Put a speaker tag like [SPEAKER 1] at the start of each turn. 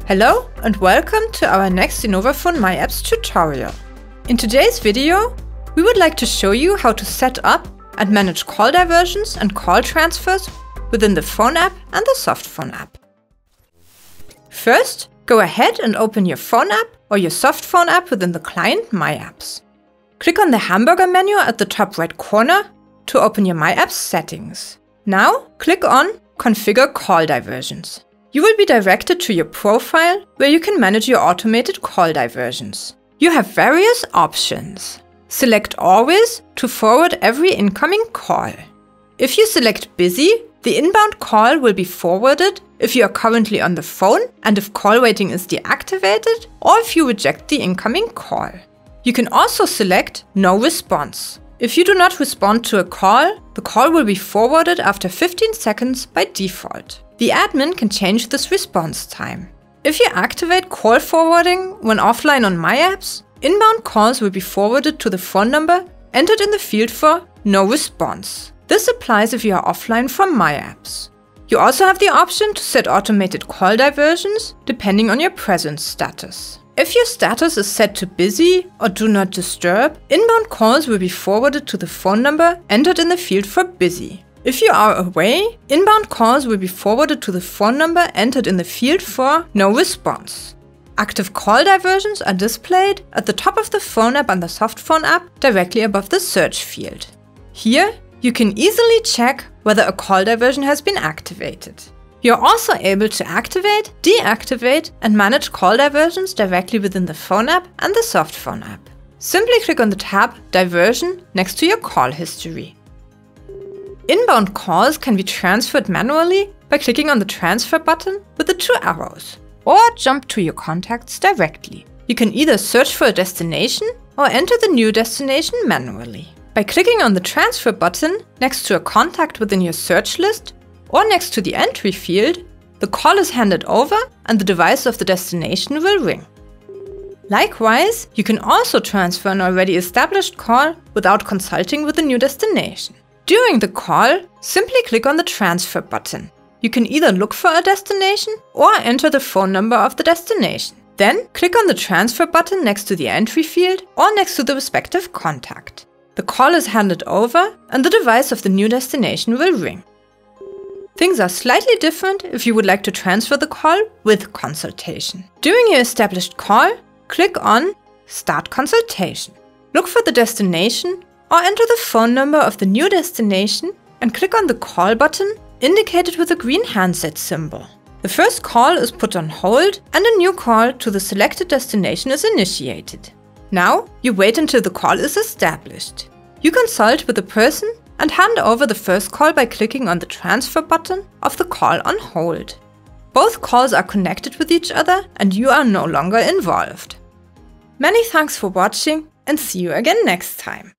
[SPEAKER 1] Hello and welcome to our next innovaphone myApps tutorial. In today's video, we would like to show you how to set up and manage call diversions and call transfers within the phone app and the Softphone app. First, go ahead and open your phone app or your Softphone app within the client myApps. Click on the hamburger menu at the top right corner to open your myApps settings. Now, click on Configure Call Diversions. You will be directed to your profile where you can manage your automated call diversions. You have various options. Select Always to forward every incoming call. If you select Busy, the inbound call will be forwarded if you are currently on the phone and if call waiting is deactivated, or if you reject the incoming call. You can also select No Response. If you do not respond to a call, the call will be forwarded after 15 seconds by default. The admin can change this response time. If you activate call forwarding when offline on myApps, inbound calls will be forwarded to the phone number entered in the field for No Response. This applies if you are offline from myApps. You also have the option to set automated call diversions depending on your presence status. If your status is set to busy or do not disturb, inbound calls will be forwarded to the phone number entered in the field for busy. If you are away, inbound calls will be forwarded to the phone number entered in the field for No Response. Active call diversions are displayed at the top of the phone app and the Softphone app directly above the search field. Here, you can easily check whether a call diversion has been activated. You're also able to activate, deactivate, and manage call diversions directly within the phone app and the Softphone app. Simply click on the tab Diversion next to your call history. Inbound calls can be transferred manually by clicking on the transfer button with the two arrows, or jump to your contacts directly. You can either search for a destination or enter the new destination manually. By clicking on the transfer button next to a contact within your search list or next to the entry field, the call is handed over and the device of the destination will ring. Likewise, you can also transfer an already established call without consulting with the new destination. During the call, simply click on the transfer button. You can either look for a destination or enter the phone number of the destination. Then click on the transfer button next to the entry field or next to the respective contact. The call is handed over and the device of the new destination will ring. Things are slightly different if you would like to transfer the call with consultation. During your established call, click on Start Consultation. Look for the destination or enter the phone number of the new destination and click on the call button indicated with a green handset symbol. The first call is put on hold and a new call to the selected destination is initiated. Now, you wait until the call is established. You consult with the person and hand over the first call by clicking on the transfer button of the call on hold. Both calls are connected with each other and you are no longer involved. Many thanks for watching and see you again next time.